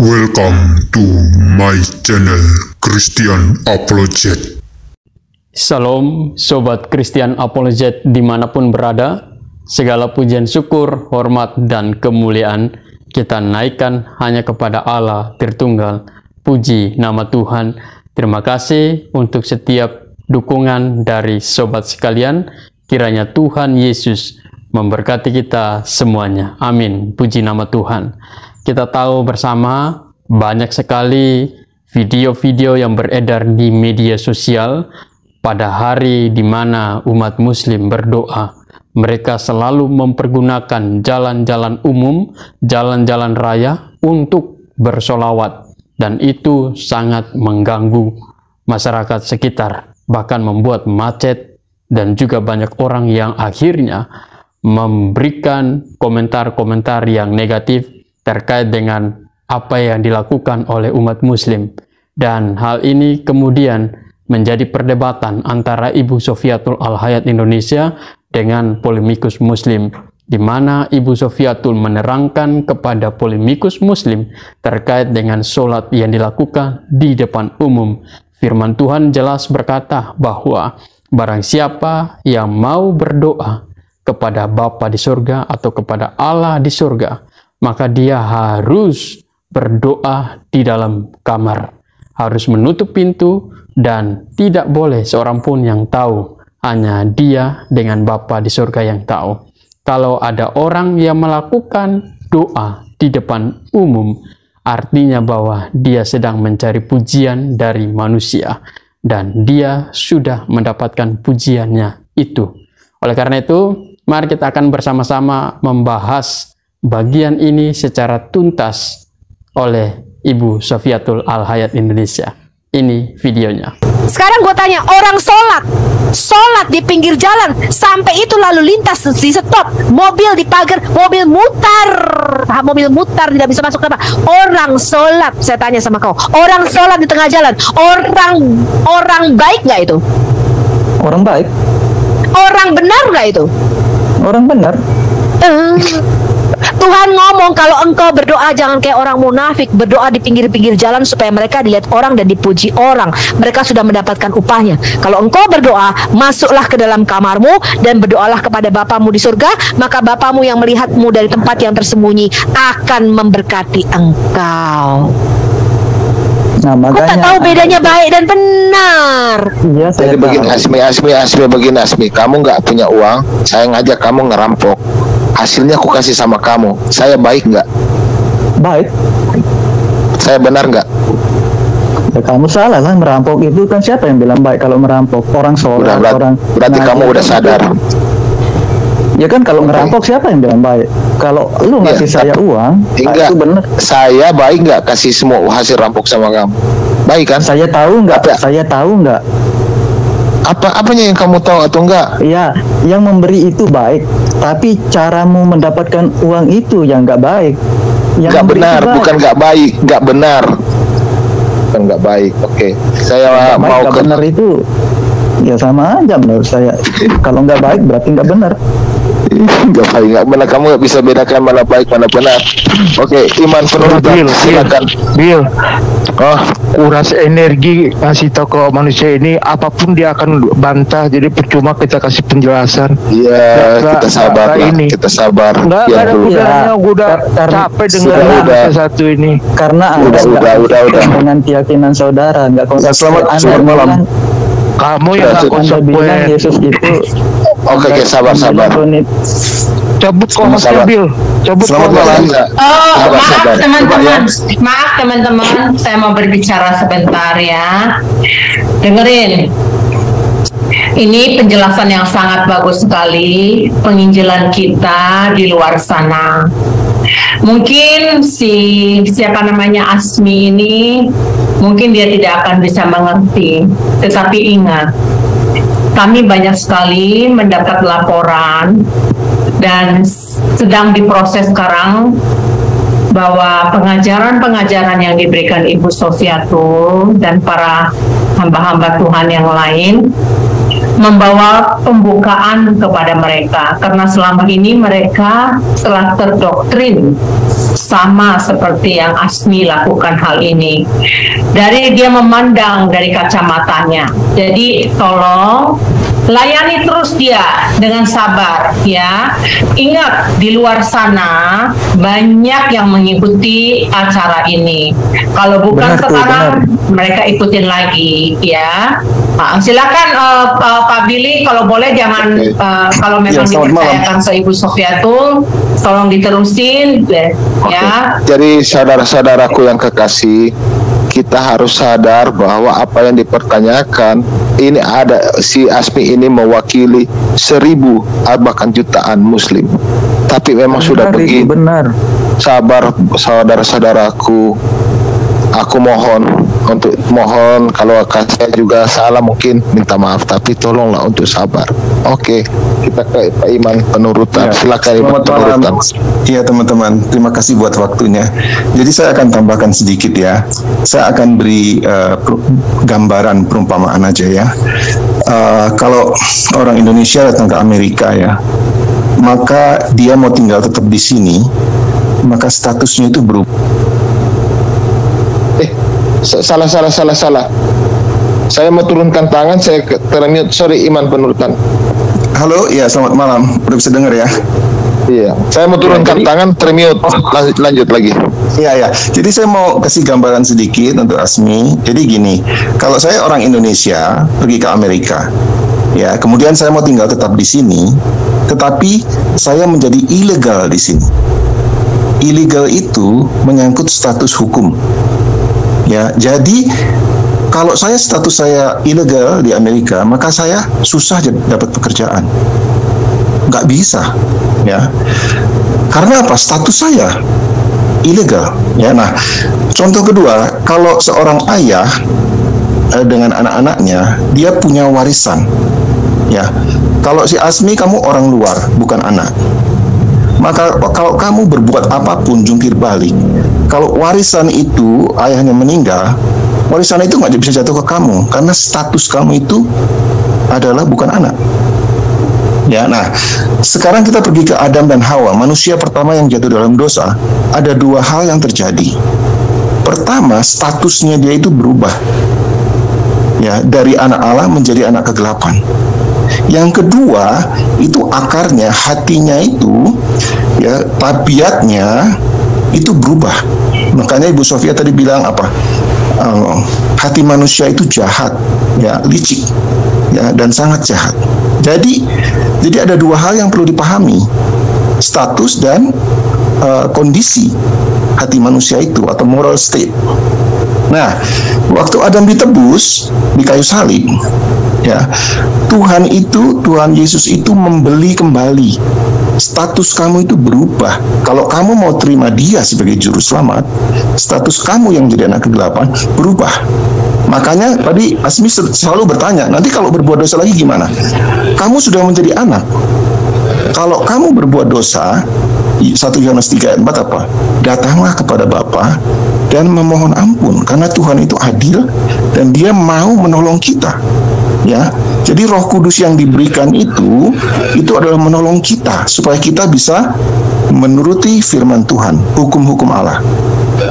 Welcome to my channel Christian Apologet. Salam Sobat Christian Apologet dimanapun berada. Segala pujian syukur, hormat, dan kemuliaan kita naikkan hanya kepada Allah Tritunggal. Puji nama Tuhan. Terima kasih untuk setiap dukungan dari sobat sekalian. Kiranya Tuhan Yesus memberkati kita semuanya. Amin. Puji nama Tuhan. Kita tahu bersama banyak sekali video-video yang beredar di media sosial pada hari di mana umat muslim berdoa. Mereka selalu mempergunakan jalan-jalan umum, jalan-jalan raya untuk bersolawat. Dan itu sangat mengganggu masyarakat sekitar. Bahkan membuat macet dan juga banyak orang yang akhirnya memberikan komentar-komentar yang negatif terkait dengan apa yang dilakukan oleh umat muslim. Dan hal ini kemudian menjadi perdebatan antara Ibu Sofiatul Al-Hayat Indonesia dengan polemikus muslim, di mana Ibu Sofiatul menerangkan kepada polemikus muslim terkait dengan sholat yang dilakukan di depan umum. Firman Tuhan jelas berkata bahwa barang siapa yang mau berdoa kepada Bapa di surga atau kepada Allah di surga, maka dia harus berdoa di dalam kamar, harus menutup pintu, dan tidak boleh seorang pun yang tahu, hanya dia dengan Bapa di surga yang tahu. Kalau ada orang yang melakukan doa di depan umum, artinya bahwa dia sedang mencari pujian dari manusia, dan dia sudah mendapatkan pujiannya itu. Oleh karena itu, mari kita akan bersama-sama membahas bagian ini secara tuntas oleh Ibu Sofiatul Al-Hayat Indonesia. Ini videonya. Sekarang gue tanya, orang sholat di pinggir jalan, sampai itu lalu lintas di stop, mobil di pagar, mobil mutar tidak bisa masuk. Kenapa? Orang sholat. Saya tanya sama kau, orang sholat di tengah jalan, orang baik nggak itu? Orang baik. Orang benar nggak itu? Orang benar. Tuhan ngomong kalau engkau berdoa jangan kayak orang munafik, berdoa di pinggir-pinggir jalan supaya mereka dilihat orang dan dipuji orang. Mereka sudah mendapatkan upahnya. Kalau engkau berdoa, masuklah ke dalam kamarmu dan berdoalah kepada Bapamu di surga, maka Bapamu yang melihatmu dari tempat yang tersembunyi akan memberkati engkau. Nah, makanya kau tak tahu bedanya baik dan benar. Iya, saya begini, Asmi, kamu nggak punya uang, saya ngajak kamu ngerampok. Hasilnya aku kasih sama kamu. Saya baik nggak? Baik. Saya benar nggak? Ya, kamu salah lah, merampok itu kan siapa yang bilang baik kalau merampok? Orang sholat, berarti kamu udah sadar. Ya kan kalau ngerampok siapa yang bilang baik? Kalau lu ngasih saya uang, enggak, itu benar. Saya baik nggak kasih semua hasil rampok sama kamu? Baik kan? Saya tahu nggak? Saya tahu nggak? Apanya yang kamu tahu atau enggak? Iya, yang memberi itu baik, tapi caramu mendapatkan uang itu yang nggak baik. Nggak benar, bukan nggak baik, nggak benar, bukan nggak baik. Oke, saya baik, mau ke benar itu ya sama aja menurut saya. Kalau nggak baik berarti nggak benar. Nggak baik, nggak benar. Kamu nggak bisa bedakan mana baik mana benar. Oke, iman penuh. Silakan. Bill, kuras energi kasih tahu ke manusia ini, apapun dia akan bantah. Jadi percuma kita kasih penjelasan. Iya, kita sabar lah. Kita sabar. Nggak ada gunanya. Udah capek dengan satu ini. Karena udah. Dengan keyakinan saudara nggak konsisten. Selamat malam. Kamu yang nggak konsekuen. Yesus itu. Oke, sabar. Cabut kohosnya, Bill. Cabut kohosnya. Maaf teman-teman, saya mau berbicara sebentar ya. Dengerin. Ini penjelasan yang sangat bagus sekali, penginjilan kita di luar sana. Mungkin siapa namanya Asmi ini, mungkin dia tidak akan bisa mengerti. Tetapi ingat, kami banyak sekali mendapat laporan dan sedang diproses sekarang bahwa pengajaran-pengajaran yang diberikan Ibu Sofiatul dan para hamba-hamba Tuhan yang lain membawa pembukaan kepada mereka, karena selama ini mereka telah terdoktrin sama seperti yang Asmi lakukan hal ini. Dari dia memandang dari kacamatanya. Jadi tolong layani terus dia dengan sabar, ya. Ingat, di luar sana banyak yang mengikuti acara ini. Kalau bukan sekarang, mereka ikutin lagi, ya. Nah, silakan Pak Billy, kalau boleh jangan kalau memang dipercayakan ke Ibu Sofiatul, tolong diterusin, ya. Jadi saudara-saudaraku yang kekasih, kita harus sadar bahwa apa yang dipertanyakan ini ada si Asmi ini mewakili 1000 bahkan jutaan Muslim. Tapi memang sudah begini. Benar. Sabar saudara-saudaraku. Aku mohon kalau saya juga salah mungkin minta maaf, tapi tolonglah untuk sabar. Oke, kita ke Pak Iman penurutan. Ya. Silakan Iman penurutan. Iya teman-teman, terima kasih buat waktunya. Jadi saya akan tambahkan sedikit ya. Saya akan beri gambaran perumpamaan aja ya. Kalau orang Indonesia datang ke Amerika ya, maka dia mau tinggal tetap di sini, maka statusnya itu berubah. Salah. Saya mau turunkan tangan, saya termute. Sorry, Iman penurutan. Halo, ya selamat malam. Udah bisa dengar ya? Iya, saya mau turunkan tangan, termute. Lanjut lagi. Iya. Jadi saya mau kasih gambaran sedikit untuk Asmi. Jadi gini, kalau saya orang Indonesia pergi ke Amerika, ya, kemudian saya mau tinggal tetap di sini, tetapi saya menjadi ilegal di sini. Ilegal itu menyangkut status hukum. Ya, jadi kalau status saya ilegal di Amerika, maka saya susah dapat pekerjaan. Nggak bisa, ya. Karena apa? Status saya ilegal. Ya, nah, contoh kedua, kalau seorang ayah dengan anak-anaknya, dia punya warisan. Ya, kalau si Asmi kamu orang luar, bukan anak. Maka kalau kamu berbuat apapun jungkir balik, kalau warisan itu ayahnya meninggal, warisan itu nggak bisa jatuh ke kamu karena status kamu itu adalah bukan anak. Ya, nah sekarang kita pergi ke Adam dan Hawa, manusia pertama yang jatuh dalam dosa. Ada 2 hal yang terjadi. Pertama, statusnya dia itu berubah, ya, dari anak Allah menjadi anak kegelapan. Yang kedua, itu akarnya, hatinya itu, ya, tabiatnya itu berubah. Makanya Ibu Sofia tadi bilang apa? Hati manusia itu jahat, ya, licik, ya, dan sangat jahat. Jadi ada 2 hal yang perlu dipahami: status dan kondisi hati manusia itu atau moral state. Nah, waktu Adam ditebus di kayu salib, ya, Tuhan Yesus itu membeli kembali. Status kamu itu berubah. Kalau kamu mau terima Dia sebagai juru selamat, status kamu yang jadi anak kegelapan berubah. Makanya tadi Asmi selalu bertanya, nanti kalau berbuat dosa lagi gimana? Kamu sudah menjadi anak. Kalau kamu berbuat dosa, 1 Yohanes 3 ayat 4 apa? Datanglah kepada Bapa dan memohon ampun, karena Tuhan itu adil dan Dia mau menolong kita. Ya, jadi Roh Kudus yang diberikan itu adalah menolong kita supaya kita bisa menuruti firman Tuhan, hukum-hukum Allah.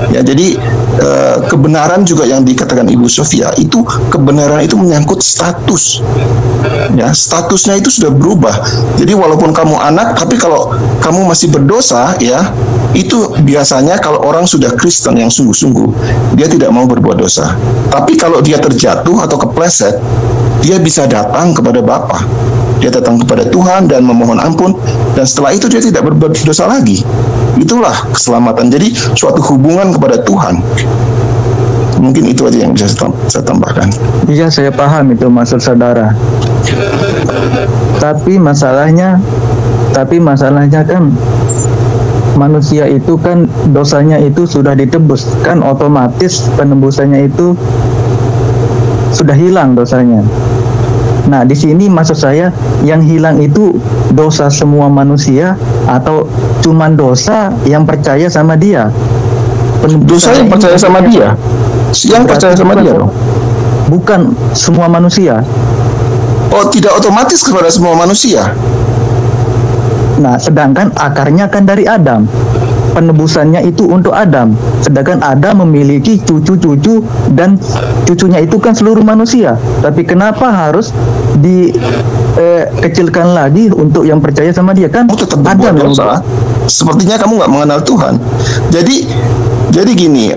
Ya, jadi kebenaran juga yang dikatakan Ibu Sofia itu, kebenaran itu menyangkut status. Ya, statusnya itu sudah berubah. Jadi walaupun kamu anak, tapi kalau kamu masih berdosa, ya, itu biasanya kalau orang sudah Kristen yang sungguh-sungguh, dia tidak mau berbuat dosa. Tapi kalau dia terjatuh atau kepleset, dia bisa datang kepada Bapa. Dia datang kepada Tuhan dan memohon ampun, dan setelah itu dia tidak berbuat dosa lagi. Itulah keselamatan. Jadi suatu hubungan kepada Tuhan. Mungkin itu aja yang bisa saya tambahkan. Iya, saya paham itu maksud saudara. Tapi masalahnya kan manusia itu kan dosanya itu sudah ditebus, kan otomatis penebusannya itu sudah hilang dosanya. Nah, di sini maksud saya yang hilang itu dosa semua manusia atau cuman dosa yang percaya sama Dia? Dosa yang percaya sama Dia. Yang percaya sama Dia dong. Bukan semua manusia. Oh, tidak otomatis kepada semua manusia. Nah, sedangkan akarnya kan dari Adam. Penebusannya itu untuk Adam. Sedangkan Adam memiliki cucu-cucu dan cucunya itu kan seluruh manusia. Tapi kenapa harus dikecilkan lagi untuk yang percaya sama dia? Kan Kamu tetap Adam berbuat yang dosa. Sepertinya kamu nggak mengenal Tuhan. Jadi gini,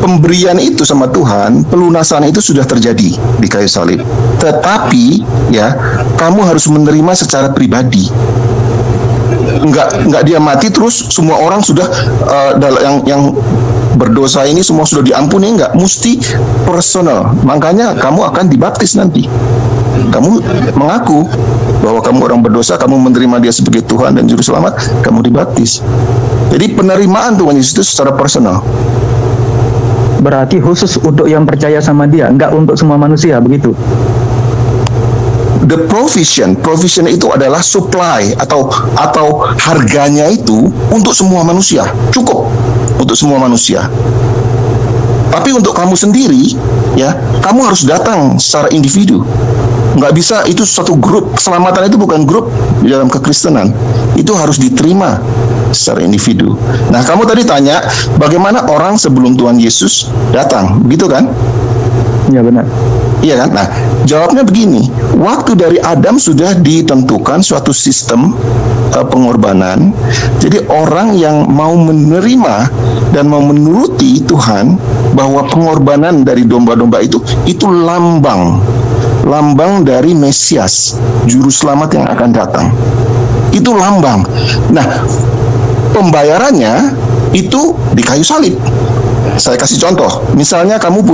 pemberian itu sama Tuhan, pelunasan itu sudah terjadi di kayu salib. Tetapi ya, kamu harus menerima secara pribadi. Enggak dia mati terus semua orang sudah yang berdosa ini semua sudah diampuni, enggak, mesti personal. Makanya kamu akan dibaptis nanti. Kamu mengaku bahwa kamu orang berdosa, kamu menerima dia sebagai Tuhan dan Juru Selamat, kamu dibaptis. Jadi penerimaan Tuhan Yesus itu secara personal. berarti khusus untuk yang percaya sama dia, enggak untuk semua manusia, begitu? The provision itu adalah supply atau harganya itu untuk semua manusia, cukup untuk semua manusia. Tapi untuk kamu sendiri, ya, kamu harus datang secara individu. Nggak bisa itu satu grup. Keselamatan itu bukan grup di dalam kekristenan. Itu harus diterima secara individu. Nah, kamu tadi tanya bagaimana orang sebelum Tuhan Yesus datang, begitu kan? Ya, benar. Iya kan? Nah, jawabnya begini. Waktu dari Adam sudah ditentukan suatu sistem pengorbanan. Jadi orang yang mau menerima dan mau menuruti Tuhan, bahwa pengorbanan dari domba-domba itu lambang dari Mesias, juru selamat yang akan datang. Itu lambang. Nah, pembayarannya itu di kayu salib. Saya kasih contoh, misalnya kamu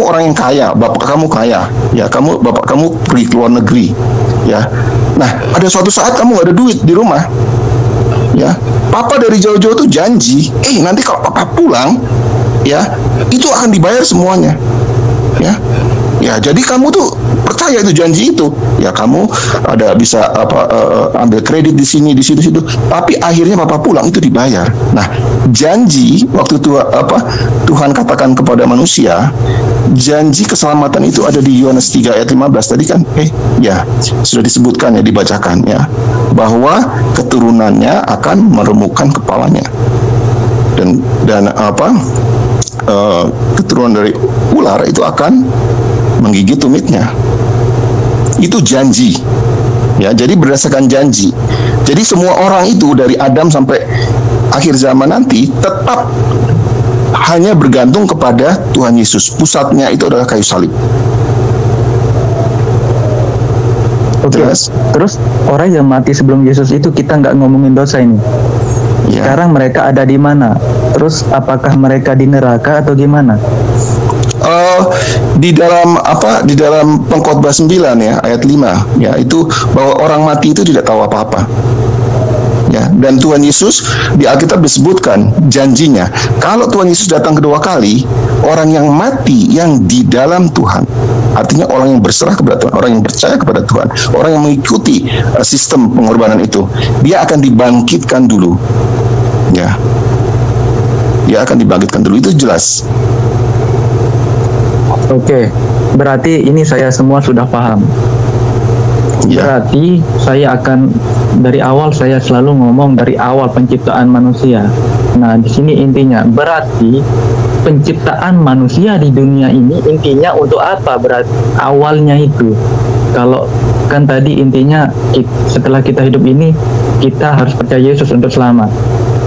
orang yang kaya, bapak kamu kaya, ya, bapak kamu pergi ke luar negeri, ya. Nah, ada suatu saat kamu nggak ada duit di rumah, ya. Papa dari jauh-jauh tuh janji, nanti kalau papa pulang, ya, itu akan dibayar semuanya, ya. Ya, jadi kamu tuh percaya itu janji itu, ya, kamu ada bisa ambil kredit di sini, di situ, tapi akhirnya papa pulang itu dibayar. Nah, janji waktu Tuhan katakan kepada manusia, janji keselamatan itu ada di Yohanes 3 ayat 15 tadi kan, ya, sudah disebutkan, ya, dibacakan, ya, bahwa keturunannya akan meremukkan kepalanya dan keturunan dari ular itu akan menggigit tumitnya. Itu janji, ya. Jadi berdasarkan janji. Jadi semua orang itu dari Adam sampai akhir zaman nanti tetap hanya bergantung kepada Tuhan Yesus. Pusatnya itu adalah kayu salib. Oke. Terus orang yang mati sebelum Yesus itu, kita nggak ngomongin dosa ini. Ya. Sekarang mereka ada di mana? Terus apakah mereka di neraka atau gimana? Di dalam Pengkhotbah 9 ya ayat 5, ya, itu bahwa orang mati itu tidak tahu apa-apa, ya. Dan Tuhan Yesus di Alkitab disebutkan janjinya, kalau Tuhan Yesus datang kedua kali, orang yang mati yang di dalam Tuhan, artinya orang yang berserah kepada Tuhan, orang yang percaya kepada Tuhan, orang yang mengikuti sistem pengorbanan itu, dia akan dibangkitkan dulu, ya. Dia akan dibangkitkan dulu, itu jelas. Oke, berarti ini saya semua sudah paham. Ya. Berarti saya akan dari awal, saya selalu ngomong dari awal penciptaan manusia. Nah, di sini intinya berarti penciptaan manusia di dunia ini intinya untuk apa? Berarti awalnya itu, kalau kan tadi intinya setelah kita hidup ini kita harus percaya Yesus untuk selamat.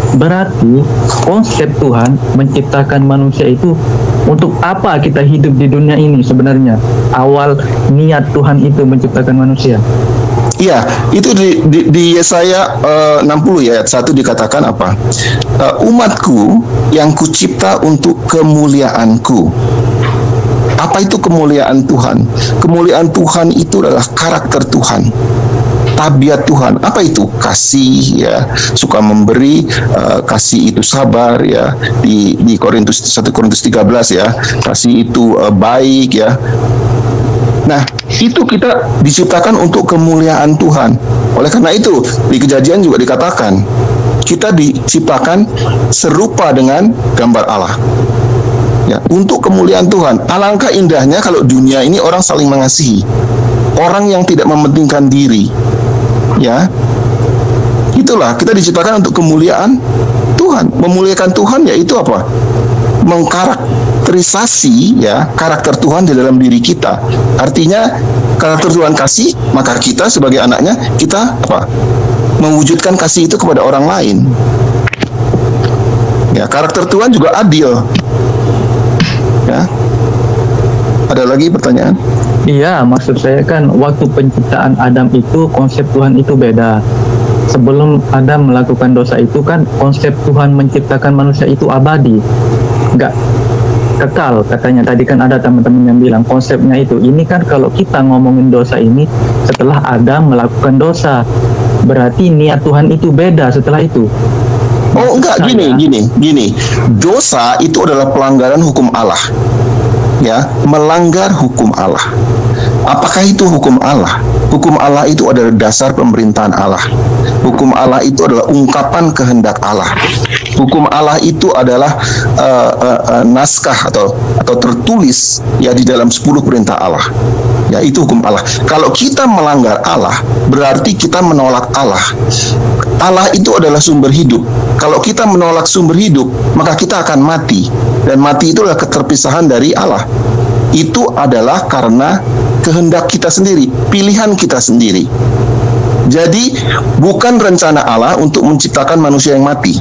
Berarti konsep Tuhan menciptakan manusia itu untuk apa kita hidup di dunia ini sebenarnya? Awal niat Tuhan itu menciptakan manusia. Iya, itu di Yesaya 60 ya, ayat 1 dikatakan apa? Umatku yang kucipta untuk kemuliaanku. Apa itu kemuliaan Tuhan? Kemuliaan Tuhan itu adalah karakter Tuhan, tabiat Tuhan. Apa itu? Kasih, ya, suka memberi, kasih itu sabar, ya. Di 1 Korintus 13 ya, kasih itu baik, ya. Nah, itu kita diciptakan untuk kemuliaan Tuhan. Oleh karena itu, di Kejadian juga dikatakan, kita diciptakan serupa dengan gambar Allah, ya, untuk kemuliaan Tuhan. Alangkah indahnya kalau dunia ini orang saling mengasihi. orang yang tidak mementingkan diri. Ya. Itulah kita diciptakan untuk kemuliaan Tuhan. Memuliakan Tuhan yaitu apa? Mengkarakterisasi ya karakter Tuhan di dalam diri kita. Artinya karakter Tuhan kasih, maka kita sebagai anaknya kita apa? Mewujudkan kasih itu kepada orang lain. Ya, karakter Tuhan juga adil. Ya. Ada lagi pertanyaan? Iya, maksud saya kan waktu penciptaan Adam itu konsep Tuhan itu beda. Sebelum Adam melakukan dosa itu kan konsep Tuhan menciptakan manusia itu abadi, nggak kekal katanya. Tadi kan ada teman-teman yang bilang konsepnya itu. Ini kan kalau kita ngomongin dosa ini setelah Adam melakukan dosa, berarti niat Tuhan itu beda setelah itu. Oh enggak, gini. Dosa itu adalah pelanggaran hukum Allah. Ya, melanggar hukum Allah. Apakah itu hukum Allah? Hukum Allah itu adalah dasar pemerintahan Allah. Hukum Allah itu adalah ungkapan kehendak Allah. Hukum Allah itu adalah naskah atau tertulis ya di dalam 10 perintah Allah. Ya, itu hukum Allah. Kalau kita melanggar Allah, berarti kita menolak Allah. Allah itu adalah sumber hidup. Kalau kita menolak sumber hidup, maka kita akan mati. Dan mati itu adalah keterpisahan dari Allah. Itu adalah karena kehendak kita sendiri, pilihan kita sendiri. Jadi, bukan rencana Allah untuk menciptakan manusia yang mati.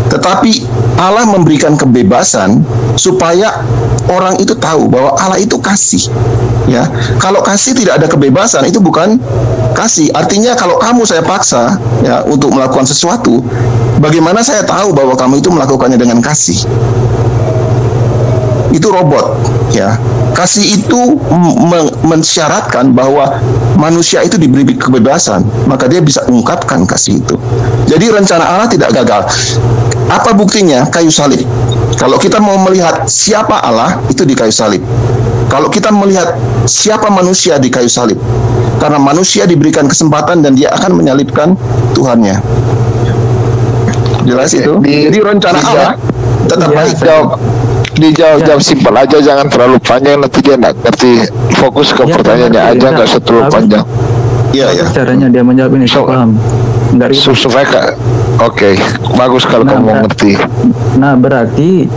Tetapi Allah memberikan kebebasan supaya orang itu tahu bahwa Allah itu kasih. Ya, kalau kasih tidak ada kebebasan, itu bukan kasih. Artinya kalau kamu saya paksa ya untuk melakukan sesuatu, bagaimana saya tahu bahwa kamu itu melakukannya dengan kasih? Itu robot, ya. Kasih itu mensyaratkan bahwa manusia itu diberi kebebasan, maka dia bisa ungkapkan kasih itu. Jadi rencana Allah tidak gagal. Apa buktinya? Kayu salib. Kalau kita mau melihat siapa Allah, itu di kayu salib. Kalau kita melihat siapa manusia di kayu salib, karena manusia diberikan kesempatan dan dia akan menyalibkan Tuhannya. Jelas itu? Jadi rencana Allah tetap baik. Dijawab simpel aja, jangan terlalu panjang, nanti dia nggak ngerti. Fokus ke pertanyaannya aja, nggak terlalu panjang. Iya. Caranya dia menjawab ini, paham? Supaya Oke, bagus kalau kamu ngerti. Nah, berarti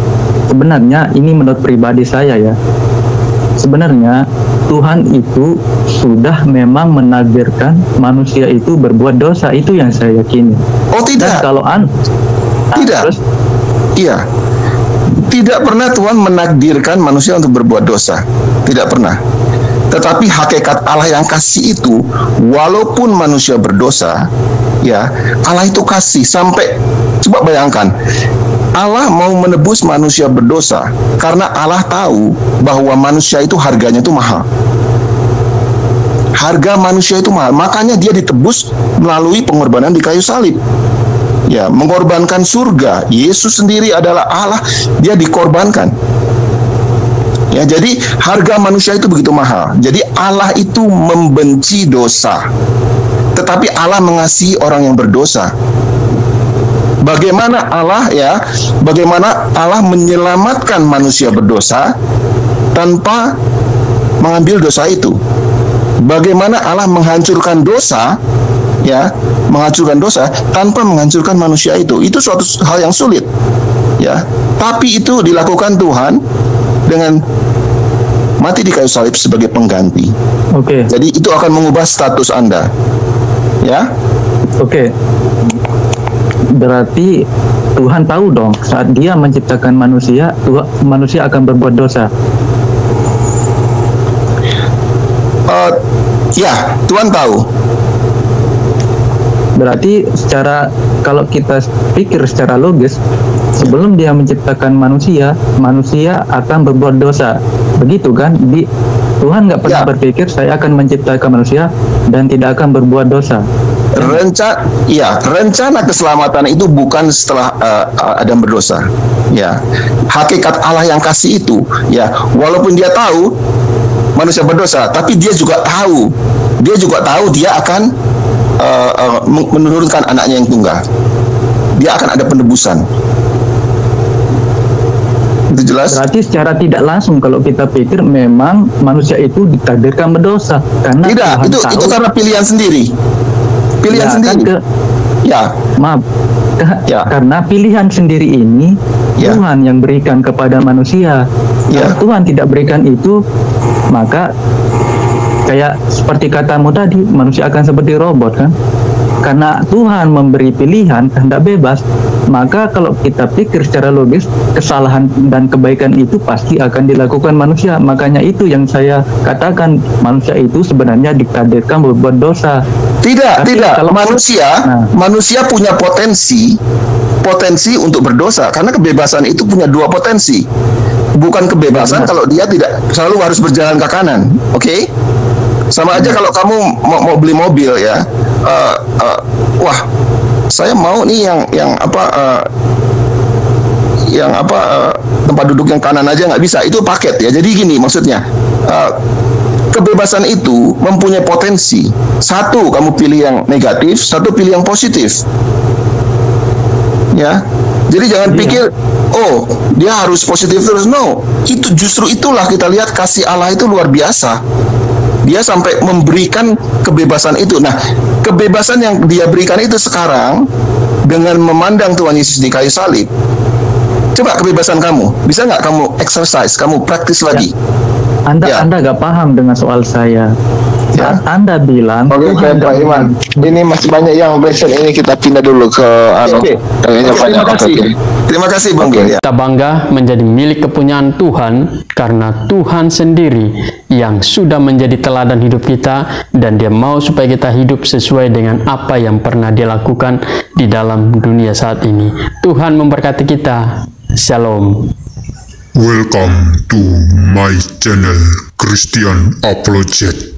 sebenarnya ini menurut pribadi saya ya. Sebenarnya Tuhan itu sudah memang menakdirkan manusia itu berbuat dosa, itu yang saya yakini. Oh tidak. Dan kalau tidak. Terus? Iya. Tidak pernah Tuhan menakdirkan manusia untuk berbuat dosa. Tidak pernah. Tetapi hakikat Allah yang kasih itu, walaupun manusia berdosa, ya, Allah itu kasih sampai, coba bayangkan, Allah mau menebus manusia berdosa karena Allah tahu bahwa manusia itu harganya itu mahal. Harga manusia itu mahal, makanya dia ditebus melalui pengorbanan di kayu salib. Ya, mengorbankan surga. Yesus sendiri adalah Allah, dia dikorbankan. Ya, jadi harga manusia itu begitu mahal. Jadi Allah itu membenci dosa, tetapi Allah mengasihi orang yang berdosa. Bagaimana Allah menyelamatkan manusia berdosa tanpa mengambil dosa itu? Bagaimana Allah menghancurkan dosa, ya, menghancurkan dosa tanpa menghancurkan manusia itu? Itu suatu hal yang sulit, ya. Tapi itu dilakukan Tuhan dengan mati di kayu salib sebagai pengganti. Oke. Jadi itu akan mengubah status Anda, ya. Oke. Berarti Tuhan tahu dong saat Dia menciptakan manusia, manusia akan berbuat dosa. Ya, Tuhan tahu. Berarti kalau kita pikir secara logis, sebelum Dia menciptakan manusia, manusia akan berbuat dosa. Begitu kan? Tuhan nggak pernah berpikir saya akan menciptakan manusia dan tidak akan berbuat dosa. Rencana keselamatan itu bukan setelah Adam berdosa. Ya, hakikat Allah yang kasih itu, ya, walaupun Dia tahu manusia berdosa, tapi Dia juga tahu Dia akan menurunkan anaknya yang tunggal. Dia akan ada penebusan. Itu jelas? Berarti secara tidak langsung kalau kita pikir memang manusia itu ditakdirkan berdosa karena Tidak, Tuhan itu tahu, karena pilihan sendiri. Pilihan ya, sendiri. kan Ya, maaf, Ya. karena pilihan sendiri ini Ya. Tuhan yang berikan kepada manusia. Ya. Kalau Tuhan tidak berikan itu, maka kayak seperti katamu tadi, manusia akan seperti robot kan? Karena Tuhan memberi pilihan kehendak bebas, maka kalau kita pikir secara logis, kesalahan dan kebaikan itu pasti akan dilakukan manusia. Makanya itu yang saya katakan, manusia itu sebenarnya ditakdirkan berbuat dosa. tidak, Tapi tidak. kalau- Manusia punya potensi untuk berdosa karena kebebasan itu punya dua potensi. Bukan kebebasan kalau dia tidak selalu harus berjalan ke kanan, oke? Sama aja kalau kamu mau beli mobil ya, wah, saya mau nih yang tempat duduk yang kanan aja nggak bisa, itu paket ya. Jadi gini maksudnya, kebebasan itu mempunyai potensi. Satu, kamu pilih yang negatif, satu pilih yang positif. Ya, jadi jangan pikir, oh dia harus positif terus. No, itu justru itulah kita lihat kasih Allah itu luar biasa. Dia sampai memberikan kebebasan itu. Nah, kebebasan yang dia berikan itu sekarang dengan memandang Tuhan Yesus di kayu salib. Coba kebebasan kamu, bisa nggak kamu exercise, kamu praktis lagi? Ya. Anda gak paham dengan soal saya. Ya. Saat Anda bilang Oke, Tuhan Pak Iman. Ini masih banyak yang mention ini, kita pindah dulu ke Oke. kayaknya banyak. Terima kasih. Oke. Terima kasih Bang Gil. Ya. Kita bangga menjadi milik kepunyaan Tuhan karena Tuhan sendiri yang sudah menjadi teladan hidup kita, dan Dia mau supaya kita hidup sesuai dengan apa yang pernah Dia lakukan di dalam dunia saat ini. Tuhan memberkati kita. Shalom. Welcome to my channel Christian Apologet.